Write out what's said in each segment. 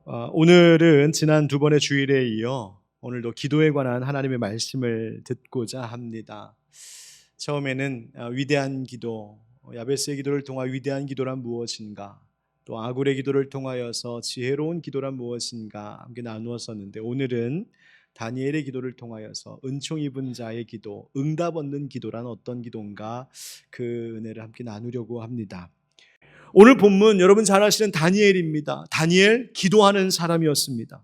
오늘은 지난 두 번의 주일에 이어 오늘도 기도에 관한 하나님의 말씀을 듣고자 합니다. 처음에는 위대한 기도, 야베스의 기도를 통한 위대한 기도란 무엇인가, 또 아굴의 기도를 통하여서 지혜로운 기도란 무엇인가 함께 나누었었는데, 오늘은 다니엘의 기도를 통하여서 은총 입은 자의 기도, 응답 얻는 기도란 어떤 기도인가, 그 은혜를 함께 나누려고 합니다. 오늘 본문 여러분 잘 아시는 다니엘입니다. 다니엘 기도하는 사람이었습니다.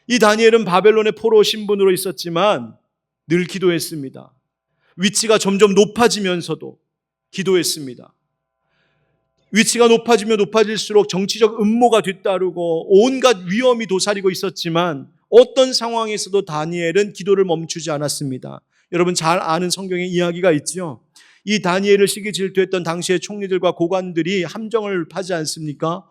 이 다니엘은 바벨론의 포로 신분으로 있었지만 늘 기도했습니다. 위치가 점점 높아지면서도 기도했습니다. 위치가 높아지면 높아질수록 정치적 음모가 뒤따르고 온갖 위험이 도사리고 있었지만 어떤 상황에서도 다니엘은 기도를 멈추지 않았습니다. 여러분 잘 아는 성경의 이야기가 있죠. 이 다니엘을 시기 질투했던 당시의 총리들과 고관들이 함정을 파지 않습니까?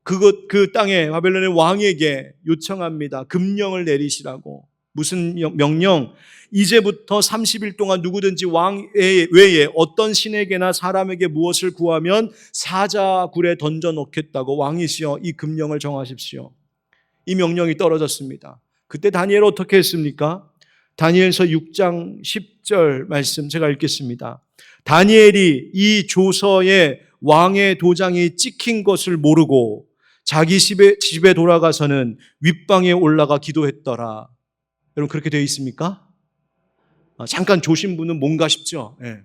그 땅에 바벨론의 왕에게 요청합니다. 금령을 내리시라고. 무슨 명령? 이제부터 30일 동안 누구든지 왕 외에 어떤 신에게나 사람에게 무엇을 구하면 사자굴에 던져 놓겠다고, 왕이시여 이 금령을 정하십시오. 이 명령이 떨어졌습니다. 그때 다니엘은 어떻게 했습니까? 다니엘서 6장 10절 말씀 제가 읽겠습니다. 다니엘이 이 조서에 왕의 도장이 찍힌 것을 모르고 자기 집에 돌아가서는 윗방에 올라가 기도했더라. 여러분 그렇게 되어 있습니까? 잠깐 조신 분은 뭔가 싶죠? 네.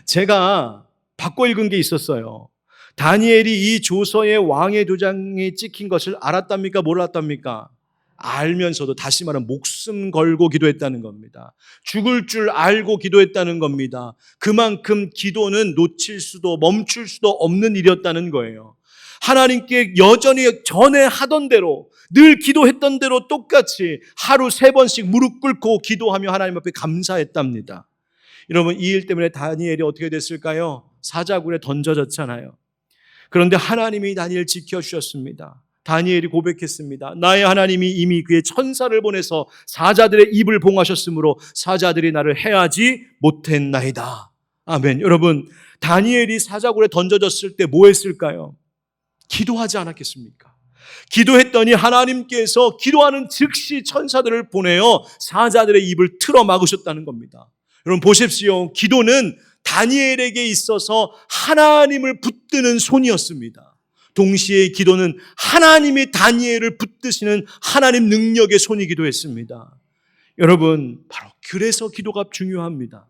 제가 바꿔 읽은 게 있었어요. 다니엘이 이 조서에 왕의 도장이 찍힌 것을 알았답니까? 몰랐답니까? 알면서도, 다시 말하면 목숨 걸고 기도했다는 겁니다. 죽을 줄 알고 기도했다는 겁니다. 그만큼 기도는 놓칠 수도 멈출 수도 없는 일이었다는 거예요. 하나님께 여전히 전에 하던 대로, 늘 기도했던 대로 똑같이 하루 3번씩 무릎 꿇고 기도하며 하나님 앞에 감사했답니다. 여러분 이 일 때문에 다니엘이 어떻게 됐을까요? 사자굴에 던져졌잖아요. 그런데 하나님이 다니엘 지켜주셨습니다. 다니엘이 고백했습니다. 나의 하나님이 이미 그의 천사를 보내서 사자들의 입을 봉하셨으므로 사자들이 나를 해하지 못했나이다. 아멘. 여러분 다니엘이 사자굴에 던져졌을 때 뭐 했을까요? 기도하지 않았겠습니까? 기도했더니 하나님께서 기도하는 즉시 천사들을 보내어 사자들의 입을 틀어 막으셨다는 겁니다. 여러분 보십시오. 기도는 다니엘에게 있어서 하나님을 붙드는 손이었습니다. 동시에 기도는 하나님이 다니엘을 붙드시는 하나님 능력의 손이기도 했습니다. 여러분 바로 그래서 기도가 중요합니다.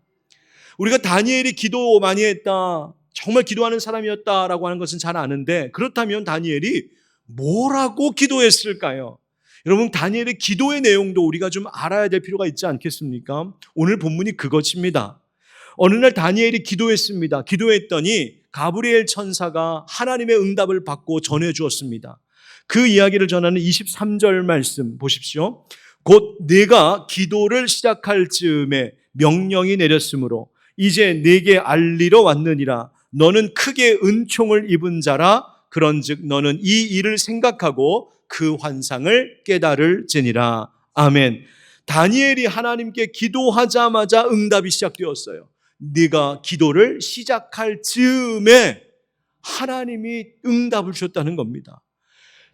우리가 다니엘이 기도 많이 했다, 정말 기도하는 사람이었다라고 하는 것은 잘 아는데, 그렇다면 다니엘이 뭐라고 기도했을까요? 여러분 다니엘의 기도의 내용도 우리가 좀 알아야 될 필요가 있지 않겠습니까? 오늘 본문이 그것입니다. 어느 날 다니엘이 기도했습니다. 기도했더니 가브리엘 천사가 하나님의 응답을 받고 전해주었습니다. 그 이야기를 전하는 23절 말씀 보십시오. 곧 내가 기도를 시작할 즈음에 명령이 내렸으므로 이제 내게 알리러 왔느니라. 너는 크게 은총을 입은 자라. 그런즉 너는 이 일을 생각하고 그 환상을 깨달을지니라. 아멘. 다니엘이 하나님께 기도하자마자 응답이 시작되었어요. 네가 기도를 시작할 즈음에 하나님이 응답을 주셨다는 겁니다.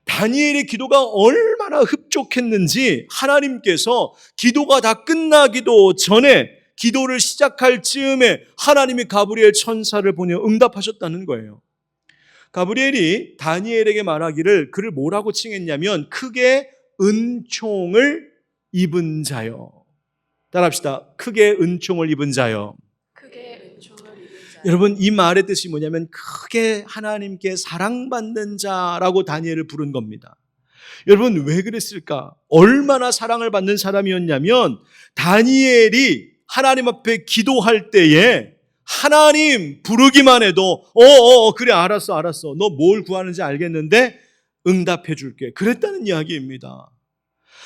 다니엘의 기도가 얼마나 흡족했는지 하나님께서 기도가 다 끝나기도 전에 기도를 시작할 즈음에 하나님이 가브리엘 천사를 보내 응답하셨다는 거예요. 가브리엘이 다니엘에게 말하기를, 그를 뭐라고 칭했냐면 크게 은총을 입은 자요. 따라합시다. 크게 은총을 입은 자요. 여러분 이 말의 뜻이 뭐냐면 크게 하나님께 사랑받는 자라고 다니엘을 부른 겁니다. 여러분 왜 그랬을까? 얼마나 사랑을 받는 사람이었냐면 다니엘이 하나님 앞에 기도할 때에 하나님 부르기만 해도 그래 알았어 너 뭘 구하는지 알겠는데 응답해 줄게, 그랬다는 이야기입니다.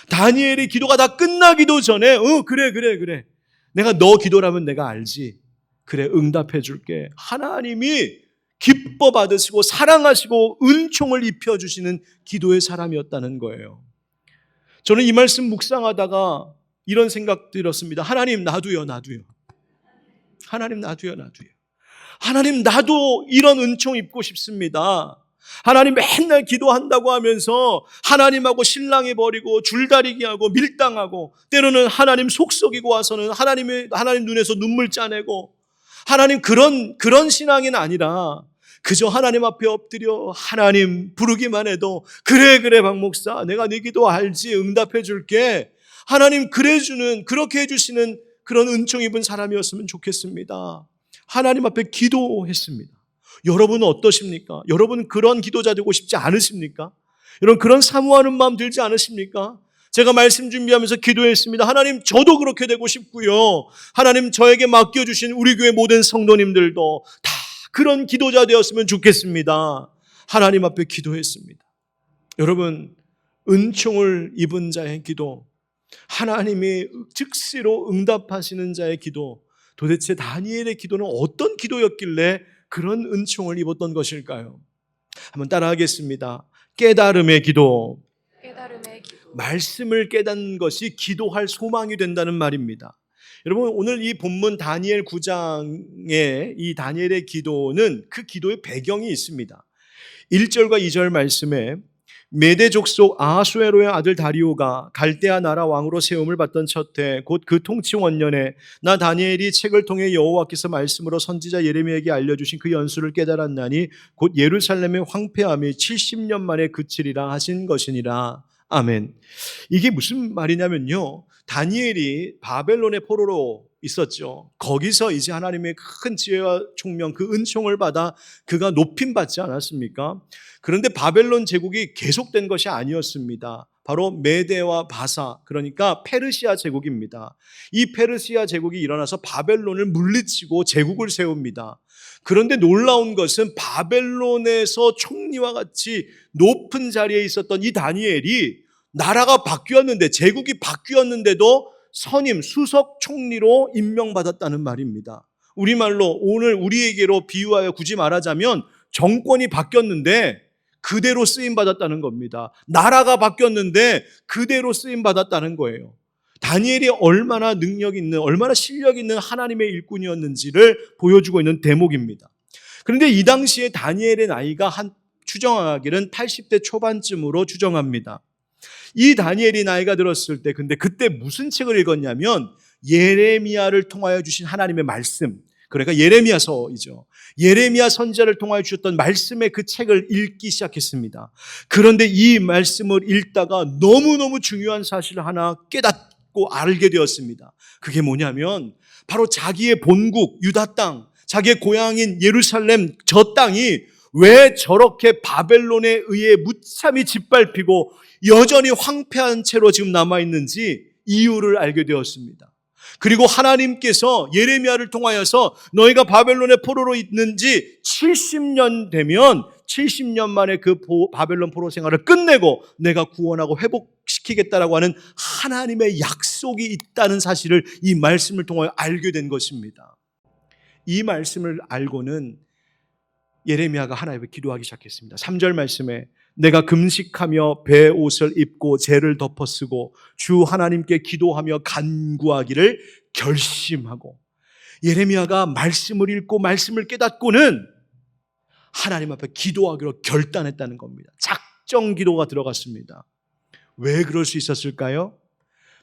다니엘의 기도가 다 끝나기도 전에 그래 내가 너 기도라면 내가 알지, 그래 응답해 줄게, 하나님이 기뻐 받으시고 사랑하시고 은총을 입혀주시는 기도의 사람이었다는 거예요. 저는 이 말씀 묵상하다가 이런 생각 들었습니다. 하나님 나도요. 하나님 나도요. 하나님 나도 이런 은총 입고 싶습니다. 하나님 맨날 기도한다고 하면서 하나님하고 신랑이 버리고 줄다리기하고 밀당하고 때로는 하나님 속썩이고 와서는 하나님 눈에서 눈물 짜내고 하나님 그런 신앙이 아니라 그저 하나님 앞에 엎드려 하나님 부르기만 해도 그래 박 목사 내가 네 기도 알지 응답해 줄게. 하나님 그렇게 해주시는 그런 은총 입은 사람이었으면 좋겠습니다. 하나님 앞에 기도했습니다. 여러분은 어떠십니까? 여러분은 그런 기도자 되고 싶지 않으십니까? 여러분 그런 사모하는 마음 들지 않으십니까? 제가 말씀 준비하면서 기도했습니다. 하나님 저도 그렇게 되고 싶고요. 하나님 저에게 맡겨주신 우리 교회 모든 성도님들도 다 그런 기도자 되었으면 좋겠습니다. 하나님 앞에 기도했습니다. 여러분 은총을 입은 자의 기도, 하나님이 즉시로 응답하시는 자의 기도, 도대체 다니엘의 기도는 어떤 기도였길래 그런 은총을 입었던 것일까요? 한번 따라하겠습니다. 깨달음의 기도. 말씀을 깨닫는 것이 기도할 소망이 된다는 말입니다. 여러분 오늘 이 본문 다니엘 9장의 이 다니엘의 기도는 그 기도의 배경이 있습니다. 1절과 2절 말씀에 메대 족속 아하수에로의 아들 다리오가 갈대아 나라 왕으로 세움을 받던 첫 해 곧 그 통치 원년에 나 다니엘이 책을 통해 여호와께서 말씀으로 선지자 예레미야에게 알려주신 그 연수를 깨달았나니 곧 예루살렘의 황폐함이 70년 만에 그치리라 하신 것이니라. 아멘. 이게 무슨 말이냐면요, 다니엘이 바벨론의 포로로 있었죠. 거기서 이제 하나님의 큰 지혜와 총명, 그 은총을 받아 그가 높임받지 않았습니까? 그런데 바벨론 제국이 계속된 것이 아니었습니다. 바로 메대와 바사, 그러니까 페르시아 제국입니다. 이 페르시아 제국이 일어나서 바벨론을 물리치고 제국을 세웁니다. 그런데 놀라운 것은 바벨론에서 총리와 같이 높은 자리에 있었던 이 다니엘이 나라가 바뀌었는데, 제국이 바뀌었는데도 선임, 수석 총리로 임명받았다는 말입니다. 우리말로 오늘 우리에게로 비유하여 굳이 말하자면 정권이 바뀌었는데 그대로 쓰임받았다는 겁니다. 나라가 바뀌었는데 그대로 쓰임받았다는 거예요. 다니엘이 얼마나 능력 있는, 얼마나 실력 있는 하나님의 일꾼이었는지를 보여주고 있는 대목입니다. 그런데 이 당시에 다니엘의 나이가 추정하기는 80대 초반쯤으로 추정합니다. 이 다니엘이 나이가 들었을 때, 근데 그때 무슨 책을 읽었냐면 예레미야를 통하여 주신 하나님의 말씀, 그러니까 예레미야서이죠. 예레미야 선지자를 통하여 주셨던 말씀의 그 책을 읽기 시작했습니다. 그런데 이 말씀을 읽다가 너무너무 중요한 사실을 하나 깨닫고 알게 되었습니다. 그게 뭐냐면 바로 자기의 본국 유다 땅, 자기의 고향인 예루살렘 저 땅이 왜 저렇게 바벨론에 의해 무참히 짓밟히고 여전히 황폐한 채로 지금 남아있는지 이유를 알게 되었습니다. 그리고 하나님께서 예레미야를 통하여서 너희가 바벨론의 포로로 있는지 70년 되면 70년 만에 그 바벨론 포로 생활을 끝내고 내가 구원하고 회복시키겠다라고 하는 하나님의 약속이 있다는 사실을 이 말씀을 통하여 알게 된 것입니다. 이 말씀을 알고는 예레미야가 하나님께 기도하기 시작했습니다. 3절 말씀에 내가 금식하며 배 옷을 입고 재를 덮어 쓰고 주 하나님께 기도하며 간구하기를 결심하고, 예레미야가 말씀을 읽고 말씀을 깨닫고는 하나님 앞에 기도하기로 결단했다는 겁니다. 작정 기도가 들어갔습니다. 왜 그럴 수 있었을까요?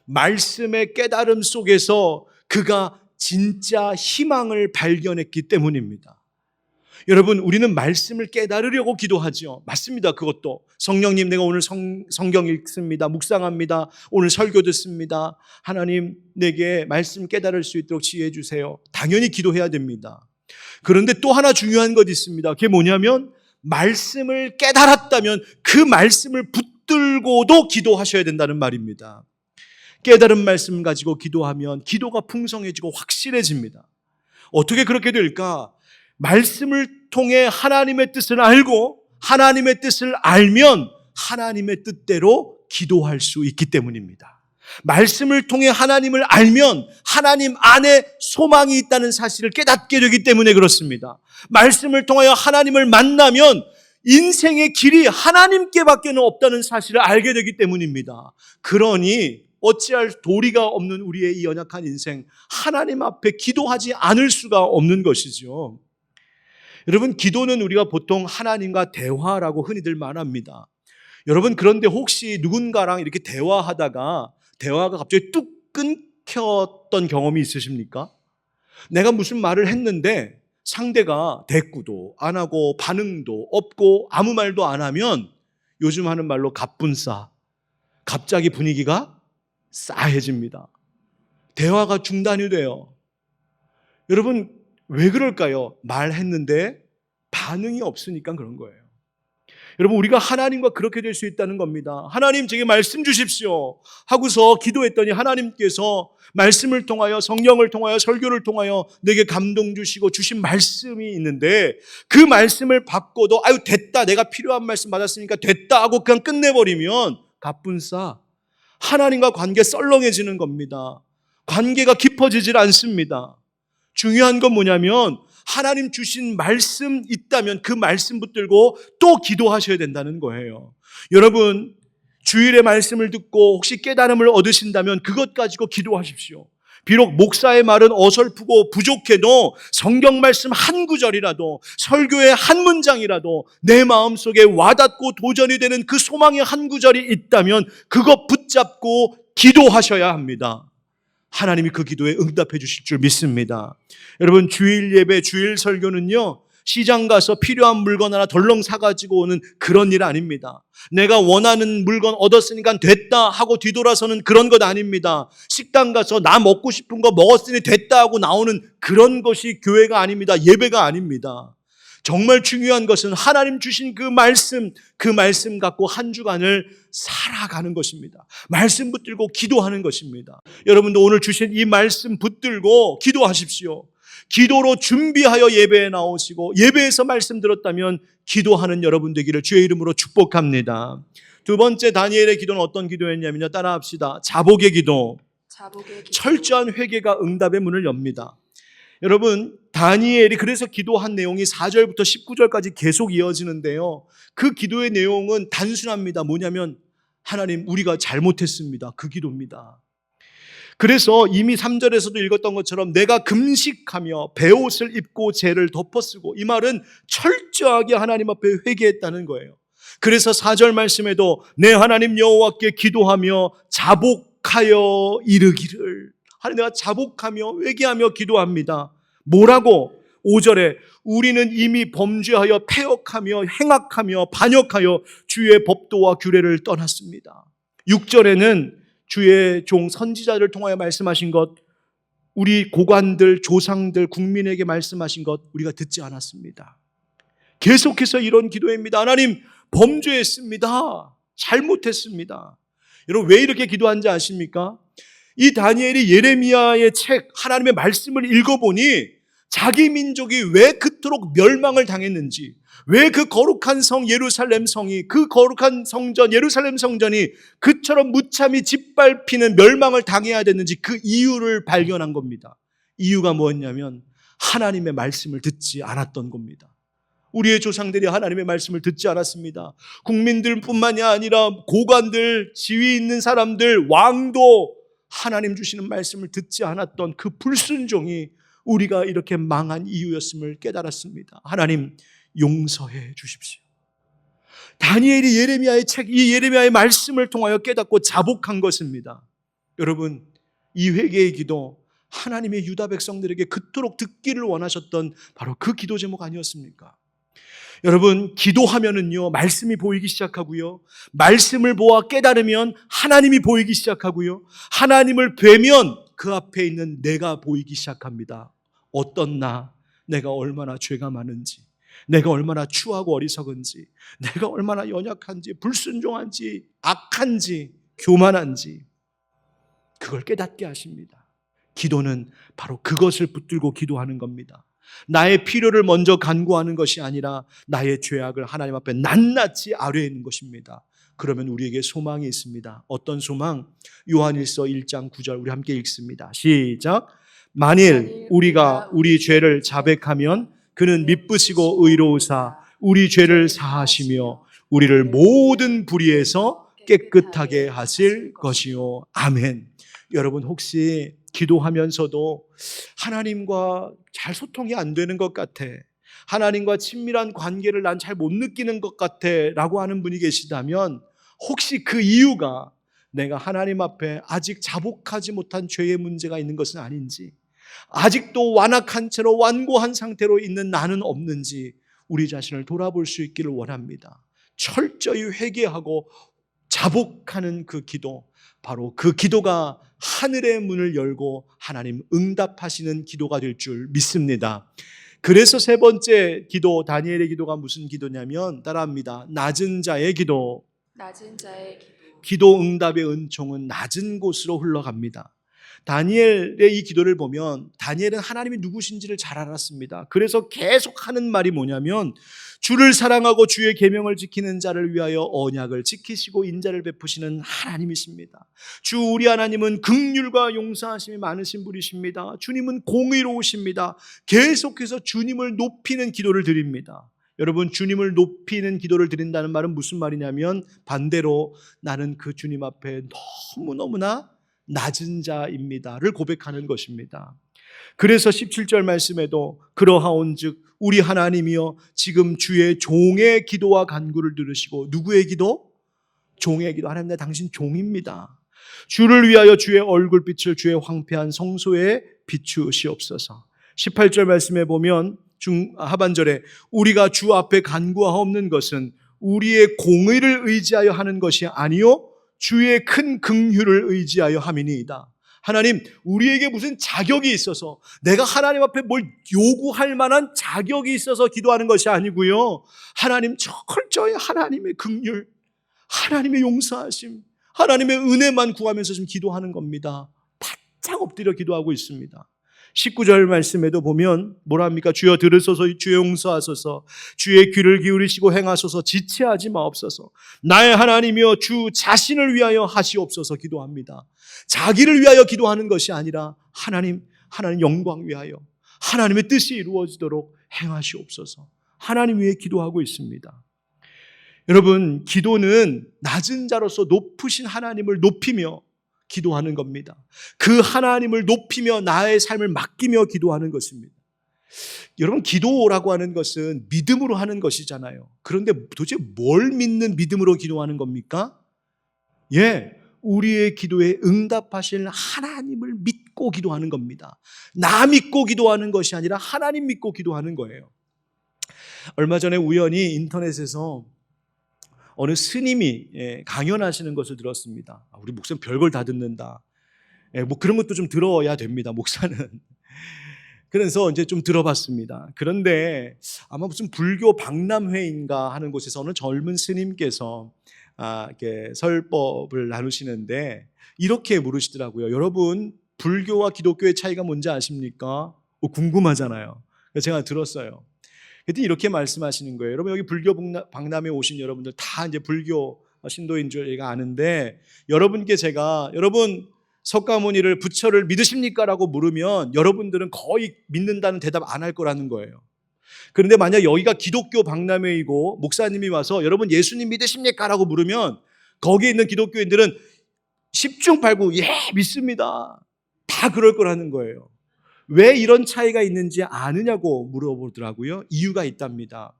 말씀의 깨달음 속에서 그가 진짜 희망을 발견했기 때문입니다. 여러분, 우리는 말씀을 깨달으려고 기도하죠. 맞습니다. 그것도 성령님, 내가 오늘 성경 읽습니다, 묵상합니다, 오늘 설교 듣습니다, 하나님 내게 말씀 깨달을 수 있도록 지혜해 주세요. 당연히 기도해야 됩니다. 그런데 또 하나 중요한 것이 있습니다. 그게 뭐냐면 말씀을 깨달았다면 그 말씀을 붙들고도 기도하셔야 된다는 말입니다. 깨달은 말씀 가지고 기도하면 기도가 풍성해지고 확실해집니다. 어떻게 그렇게 될까? 말씀을 통해 하나님의 뜻을 알고 하나님의 뜻을 알면 하나님의 뜻대로 기도할 수 있기 때문입니다. 말씀을 통해 하나님을 알면 하나님 안에 소망이 있다는 사실을 깨닫게 되기 때문에 그렇습니다. 말씀을 통하여 하나님을 만나면 인생의 길이 하나님께밖에는 없다는 사실을 알게 되기 때문입니다. 그러니 어찌할 도리가 없는 우리의 이 연약한 인생, 하나님 앞에 기도하지 않을 수가 없는 것이죠. 여러분, 기도는 우리가 보통 하나님과 대화라고 흔히들 말합니다. 여러분, 그런데 혹시 누군가랑 이렇게 대화하다가 대화가 갑자기 뚝 끊겼던 경험이 있으십니까? 내가 무슨 말을 했는데 상대가 대꾸도 안 하고 반응도 없고 아무 말도 안 하면 요즘 하는 말로 갑분싸. 갑자기 분위기가 싸해집니다. 대화가 중단이 돼요. 여러분, 왜 그럴까요? 말했는데 반응이 없으니까 그런 거예요. 여러분, 우리가 하나님과 그렇게 될 수 있다는 겁니다. 하나님, 제게 말씀 주십시오 하고서 기도했더니 하나님께서 말씀을 통하여, 성령을 통하여, 설교를 통하여 내게 감동 주시고 주신 말씀이 있는데, 그 말씀을 받고도 아유 됐다, 내가 필요한 말씀 받았으니까 됐다 하고 그냥 끝내버리면 갑분싸, 하나님과 관계 썰렁해지는 겁니다. 관계가 깊어지질 않습니다. 중요한 건 뭐냐면 하나님 주신 말씀 있다면 그 말씀 붙들고 또 기도하셔야 된다는 거예요. 여러분, 주일에 말씀을 듣고 혹시 깨달음을 얻으신다면 그것 가지고 기도하십시오. 비록 목사의 말은 어설프고 부족해도 성경 말씀 한 구절이라도, 설교의 한 문장이라도 내 마음속에 와닿고 도전이 되는 그 소망의 한 구절이 있다면 그것 붙잡고 기도하셔야 합니다. 하나님이 그 기도에 응답해 주실 줄 믿습니다. 여러분, 주일 예배, 주일 설교는요, 시장 가서 필요한 물건 하나 덜렁 사가지고 오는 그런 일 아닙니다. 내가 원하는 물건 얻었으니까 됐다 하고 뒤돌아서는 그런 것 아닙니다. 식당 가서 나 먹고 싶은 거 먹었으니 됐다 하고 나오는 그런 것이 교회가 아닙니다. 예배가 아닙니다. 정말 중요한 것은 하나님 주신 그 말씀 갖고 한 주간을 살아가는 것입니다. 말씀 붙들고 기도하는 것입니다. 여러분도 오늘 주신 이 말씀 붙들고 기도하십시오. 기도로 준비하여 예배에 나오시고 예배에서 말씀 들었다면 기도하는 여러분 되기를 주의 이름으로 축복합니다. 두 번째 다니엘의 기도는 어떤 기도였냐면요, 따라합시다. 자복의 기도. 철저한 회개가 응답의 문을 엽니다. 여러분, 다니엘이 그래서 기도한 내용이 4절부터 19절까지 계속 이어지는데요, 그 기도의 내용은 단순합니다. 뭐냐면 하나님, 우리가 잘못했습니다. 그 기도입니다. 그래서 이미 3절에서도 읽었던 것처럼 내가 금식하며 베옷을 입고 죄를 덮어쓰고, 이 말은 철저하게 하나님 앞에 회개했다는 거예요. 그래서 4절 말씀에도 내 하나님 여호와께 기도하며 자복하여 이르기를, 하나님, 내가 자복하며 회개하며 기도합니다. 뭐라고? 5절에 우리는 이미 범죄하여 패역하며 행악하며 반역하여 주의 법도와 규례를 떠났습니다. 6절에는 주의 종 선지자를 통하여 말씀하신 것, 우리 고관들, 조상들, 국민에게 말씀하신 것 우리가 듣지 않았습니다. 계속해서 이런 기도입니다. 하나님, 범죄했습니다. 잘못했습니다. 여러분, 왜 이렇게 기도한지 아십니까? 이 다니엘이 예레미야의 책, 하나님의 말씀을 읽어보니 자기 민족이 왜 그토록 멸망을 당했는지, 왜 그 거룩한 성 예루살렘 성이, 그 거룩한 성전 예루살렘 성전이 그처럼 무참히 짓밟히는 멸망을 당해야 됐는지 그 이유를 발견한 겁니다. 이유가 뭐였냐면 하나님의 말씀을 듣지 않았던 겁니다. 우리의 조상들이 하나님의 말씀을 듣지 않았습니다. 국민들뿐만이 아니라 고관들, 지위 있는 사람들, 왕도 하나님 주시는 말씀을 듣지 않았던 그 불순종이 우리가 이렇게 망한 이유였음을 깨달았습니다. 하나님, 용서해 주십시오. 다니엘이 예레미야의 책, 이 예레미야의 말씀을 통하여 깨닫고 자복한 것입니다. 여러분, 이 회개의 기도, 하나님의 유다 백성들에게 그토록 듣기를 원하셨던 바로 그 기도 제목 아니었습니까? 여러분, 기도하면은요, 말씀이 보이기 시작하고요, 말씀을 보아 깨달으면 하나님이 보이기 시작하고요, 하나님을 뵈면 그 앞에 있는 내가 보이기 시작합니다. 어떤 내가 얼마나 죄가 많은지, 내가 얼마나 추하고 어리석은지, 내가 얼마나 연약한지, 불순종한지, 악한지, 교만한지, 그걸 깨닫게 하십니다. 기도는 바로 그것을 붙들고 기도하는 겁니다. 나의 필요를 먼저 간구하는 것이 아니라 나의 죄악을 하나님 앞에 낱낱이 아뢰는 것입니다. 그러면 우리에게 소망이 있습니다. 어떤 소망? 요한일서 1장 9절 우리 함께 읽습니다. 시작. 만일 우리가 우리 죄를 자백하면 그는 미쁘시고 의로우사 우리 죄를 사하시며 우리를 모든 불의에서 깨끗하게 하실 것이요. 아멘. 여러분, 혹시 기도하면서도 하나님과 잘 소통이 안 되는 것 같아, 하나님과 친밀한 관계를 난 잘 못 느끼는 것 같아 라고 하는 분이 계시다면 혹시 그 이유가 내가 하나님 앞에 아직 자복하지 못한 죄의 문제가 있는 것은 아닌지, 아직도 완악한 채로 완고한 상태로 있는 나는 없는지 우리 자신을 돌아볼 수 있기를 원합니다. 철저히 회개하고 자복하는 그 기도, 바로 그 기도가 하늘의 문을 열고 하나님 응답하시는 기도가 될 줄 믿습니다. 그래서 세 번째 기도, 다니엘의 기도가 무슨 기도냐면, 따라합니다. 낮은 자의 기도. 낮은 자의 기도. 기도 응답의 은총은 낮은 곳으로 흘러갑니다. 다니엘의 이 기도를 보면 다니엘은 하나님이 누구신지를 잘 알았습니다. 그래서 계속 하는 말이 뭐냐면, 주를 사랑하고 주의 계명을 지키는 자를 위하여 언약을 지키시고 인자를 베푸시는 하나님이십니다. 주 우리 하나님은 긍휼과 용서하심이 많으신 분이십니다. 주님은 공의로우십니다. 계속해서 주님을 높이는 기도를 드립니다. 여러분, 주님을 높이는 기도를 드린다는 말은 무슨 말이냐면, 반대로 나는 그 주님 앞에 너무너무나 낮은 자입니다를 고백하는 것입니다. 그래서 17절 말씀에도 그러하온즉 우리 하나님이여 지금 주의 종의 기도와 간구를 들으시고, 누구의 기도? 종의 기도. 하나님, 나 당신 종입니다. 주를 위하여 주의 얼굴빛을 주의 황폐한 성소에 비추시옵소서. 18절 말씀에 보면 하반절에 우리가 주 앞에 간구하옵는 것은 우리의 공의를 의지하여 하는 것이 아니요 주의 큰 긍휼을 의지하여 함이니이다. 하나님, 우리에게 무슨 자격이 있어서, 내가 하나님 앞에 뭘 요구할 만한 자격이 있어서 기도하는 것이 아니고요, 하나님 철저히 하나님의 긍휼, 하나님의 용서하심, 하나님의 은혜만 구하면서 좀 기도하는 겁니다. 바짝 엎드려 기도하고 있습니다. 19절 말씀에도 보면 뭐라 합니까? 주여 들으소서, 주여 용서하소서, 주의 귀를 기울이시고 행하소서, 지체하지 마옵소서. 나의 하나님이여 주 자신을 위하여 하시옵소서 기도합니다. 자기를 위하여 기도하는 것이 아니라 하나님 영광 위하여 하나님의 뜻이 이루어지도록 행하시옵소서. 하나님 위해 기도하고 있습니다. 여러분, 기도는 낮은 자로서 높으신 하나님을 높이며 기도하는 겁니다. 그 하나님을 높이며 나의 삶을 맡기며 기도하는 것입니다. 여러분, 기도라고 하는 것은 믿음으로 하는 것이잖아요. 그런데 도대체 뭘 믿는 믿음으로 기도하는 겁니까? 우리의 기도에 응답하실 하나님을 믿고 기도하는 겁니다. 나 믿고 기도하는 것이 아니라 하나님 믿고 기도하는 거예요. 얼마 전에 우연히 인터넷에서 어느 스님이 강연하시는 것을 들었습니다. 우리 목사는 별걸 다 듣는다. 뭐 그런 것도 좀 들어야 됩니다, 목사는. 그래서 이제 좀 들어봤습니다. 그런데 아마 무슨 불교 박람회인가 하는 곳에서 어느 젊은 스님께서 이렇게 설법을 나누시는데 이렇게 물으시더라고요. 여러분, 불교와 기독교의 차이가 뭔지 아십니까? 궁금하잖아요. 그래서 제가 들었어요. 그때 이렇게 말씀하시는 거예요. 여러분, 여기 불교 박람회 오신 여러분들 다 이제 불교 신도인 줄 제가 아는데, 여러분께 제가 여러분 석가모니를 부처를 믿으십니까? 라고 물으면 여러분들은 거의 믿는다는 대답 안 할 거라는 거예요. 그런데 만약 여기가 기독교 박람회이고 목사님이 와서 여러분 예수님 믿으십니까? 라고 물으면 거기에 있는 기독교인들은 10중 8구 믿습니다. 다 그럴 거라는 거예요. 왜 이런 차이가 있는지 아느냐고 물어보더라고요. 이유가 있답니다.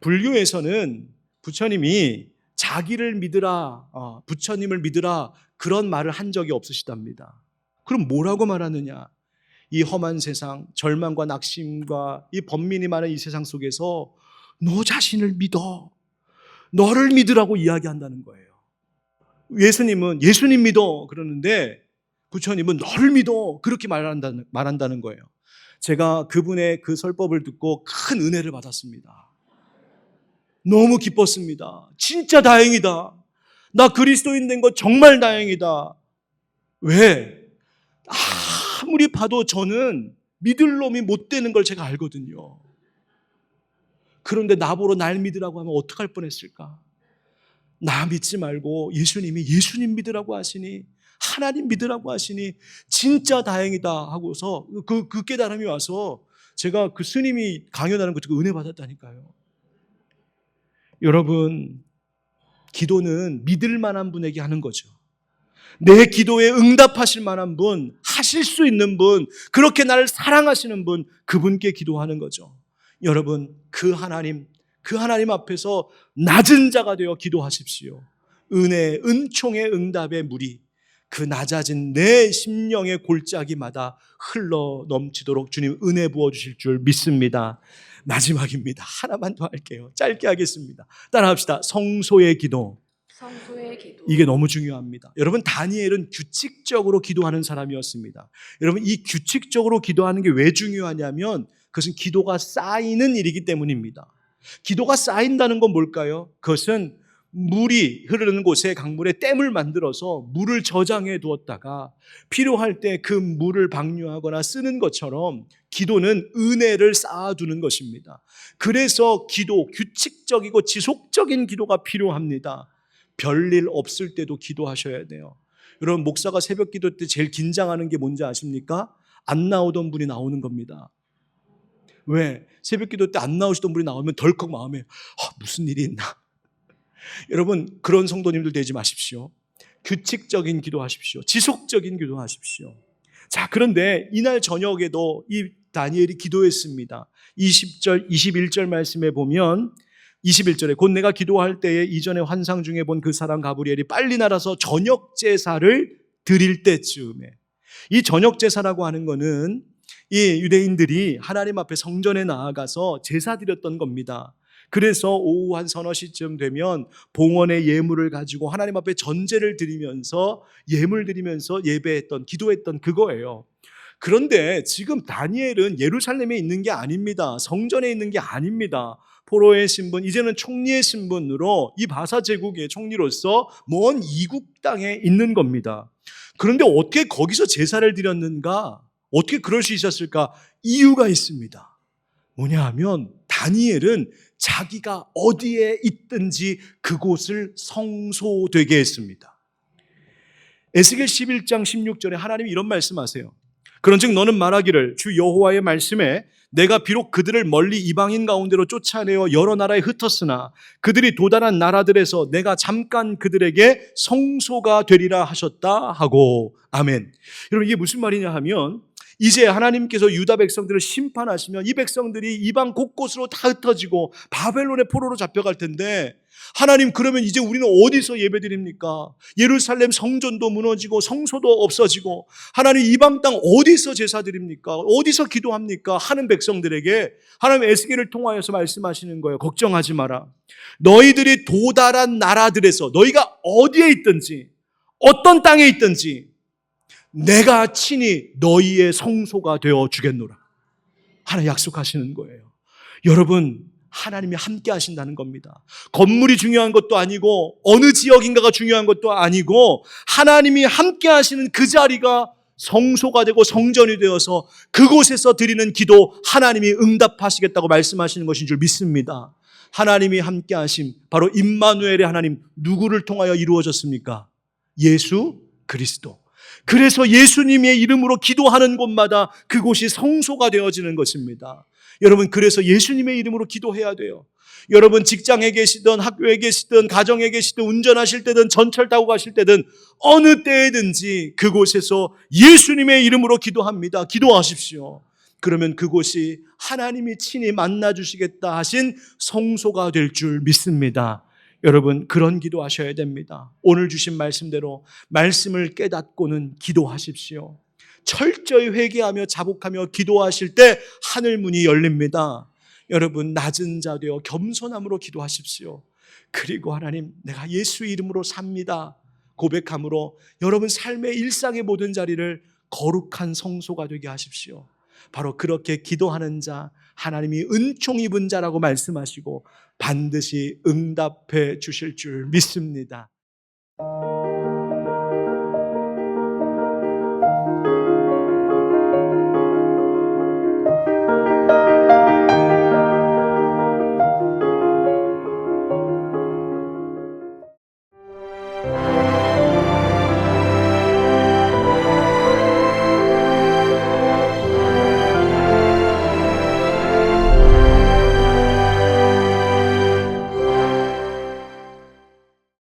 불교에서는 부처님이 자기를 믿으라, 부처님을 믿으라 그런 말을 한 적이 없으시답니다. 그럼 뭐라고 말하느냐? 이 험한 세상, 절망과 낙심과 이 번민이 많은 이 세상 속에서 너 자신을 믿어, 너를 믿으라고 이야기한다는 거예요. 예수님은 예수님 믿어 그러는데 부처님은 너를 믿어 그렇게 말한다는 거예요. 제가 그분의 그 설법을 듣고 큰 은혜를 받았습니다. 너무 기뻤습니다. 진짜 다행이다. 나 그리스도인 된 거 정말 다행이다. 왜? 아무리 봐도 저는 믿을 놈이 못 되는 걸 제가 알거든요. 그런데 나보러 날 믿으라고 하면 어떡할 뻔했을까? 나 믿지 말고 예수님이 예수님 믿으라고 하시니, 하나님 믿으라고 하시니 진짜 다행이다 하고서 그 깨달음이 와서 제가 그 스님이 강연하는 거 듣고 은혜 받았다니까요. 여러분, 기도는 믿을 만한 분에게 하는 거죠. 내 기도에 응답하실 만한 분, 하실 수 있는 분, 그렇게 나를 사랑하시는 분, 그분께 기도하는 거죠. 여러분, 그 하나님 앞에서 낮은 자가 되어 기도하십시오. 은총의 응답의 물이 그 낮아진 내 심령의 골짜기마다 흘러 넘치도록 주님 은혜 부어주실 줄 믿습니다. 마지막입니다. 하나만 더 할게요. 짧게 하겠습니다. 따라합시다. 성소의 기도. 성소의 기도. 이게 너무 중요합니다. 여러분, 다니엘은 규칙적으로 기도하는 사람이었습니다. 여러분, 이 규칙적으로 기도하는 게 왜 중요하냐면 그것은 기도가 쌓이는 일이기 때문입니다. 기도가 쌓인다는 건 뭘까요? 그것은 물이 흐르는 곳에 강물에 댐을 만들어서 물을 저장해 두었다가 필요할 때 그 물을 방류하거나 쓰는 것처럼 기도는 은혜를 쌓아두는 것입니다. 그래서 규칙적이고 지속적인 기도가 필요합니다. 별일 없을 때도 기도하셔야 돼요. 여러분, 목사가 새벽 기도 때 제일 긴장하는 게 뭔지 아십니까? 안 나오던 분이 나오는 겁니다. 왜? 새벽 기도 때 안 나오시던 분이 나오면 덜컥 마음에 무슨 일이 있나? 여러분, 그런 성도님들 되지 마십시오. 규칙적인 기도하십시오. 지속적인 기도하십시오. 자, 그런데 이날 저녁에도 이 다니엘이 기도했습니다. 20절, 21절 말씀에 보면 21절에 곧 내가 기도할 때에 이전에 환상 중에 본 그 사람 가브리엘이 빨리 날아서 저녁 제사를 드릴 때쯤에, 이 저녁 제사라고 하는 거는 이 유대인들이 하나님 앞에 성전에 나아가서 제사 드렸던 겁니다. 그래서 오후 한 서너 시쯤 되면 봉헌의 예물을 가지고 하나님 앞에 전제를 드리면서 예물 드리면서 예배했던, 기도했던 그거예요. 그런데 지금 다니엘은 예루살렘에 있는 게 아닙니다. 성전에 있는 게 아닙니다. 포로의 신분, 이제는 총리의 신분으로 이 바사 제국의 총리로서 먼 이국 땅에 있는 겁니다. 그런데 어떻게 거기서 제사를 드렸는가? 어떻게 그럴 수 있었을까? 이유가 있습니다. 뭐냐 하면 다니엘은 자기가 어디에 있든지 그곳을 성소되게 했습니다. 에스겔 11장 16절에 하나님이 이런 말씀하세요. 그런즉 너는 말하기를 주 여호와의 말씀에 내가 비록 그들을 멀리 이방인 가운데로 쫓아내어 여러 나라에 흩었으나 그들이 도달한 나라들에서 내가 잠깐 그들에게 성소가 되리라 하셨다 하고. 아멘. 여러분, 이게 무슨 말이냐 하면 이제 하나님께서 유다 백성들을 심판하시면 이 백성들이 이방 곳곳으로 다 흩어지고 바벨론의 포로로 잡혀갈 텐데, 하나님, 그러면 이제 우리는 어디서 예배드립니까? 예루살렘 성전도 무너지고 성소도 없어지고 하나님, 이방 땅 어디서 제사드립니까? 어디서 기도합니까? 하는 백성들에게 하나님 에스겔을 통하여서 말씀하시는 거예요. 걱정하지 마라. 너희들이 도달한 나라들에서 너희가 어디에 있든지 어떤 땅에 있든지 내가 친히 너희의 성소가 되어 주겠노라. 하나님 약속하시는 거예요. 여러분, 하나님이 함께 하신다는 겁니다. 건물이 중요한 것도 아니고 어느 지역인가가 중요한 것도 아니고 하나님이 함께 하시는 그 자리가 성소가 되고 성전이 되어서 그곳에서 드리는 기도 하나님이 응답하시겠다고 말씀하시는 것인 줄 믿습니다. 하나님이 함께 하심, 바로 임마누엘의 하나님, 누구를 통하여 이루어졌습니까? 예수 그리스도. 그래서 예수님의 이름으로 기도하는 곳마다 그곳이 성소가 되어지는 것입니다. 여러분, 그래서 예수님의 이름으로 기도해야 돼요. 여러분, 직장에 계시든 학교에 계시든 가정에 계시든 운전하실 때든 전철 타고 가실 때든 어느 때든지 그곳에서 예수님의 이름으로 기도합니다. 기도하십시오. 그러면 그곳이 하나님이 친히 만나주시겠다 하신 성소가 될 줄 믿습니다. 여러분, 그런 기도하셔야 됩니다. 오늘 주신 말씀대로 말씀을 깨닫고는 기도하십시오. 철저히 회개하며 자복하며 기도하실 때 하늘 문이 열립니다. 여러분, 낮은 자 되어 겸손함으로 기도하십시오. 그리고 하나님, 내가 예수 이름으로 삽니다 고백함으로 여러분 삶의 일상의 모든 자리를 거룩한 성소가 되게 하십시오. 바로 그렇게 기도하는 자, 하나님이 은총 입은 자라고 말씀하시고 반드시 응답해 주실 줄 믿습니다.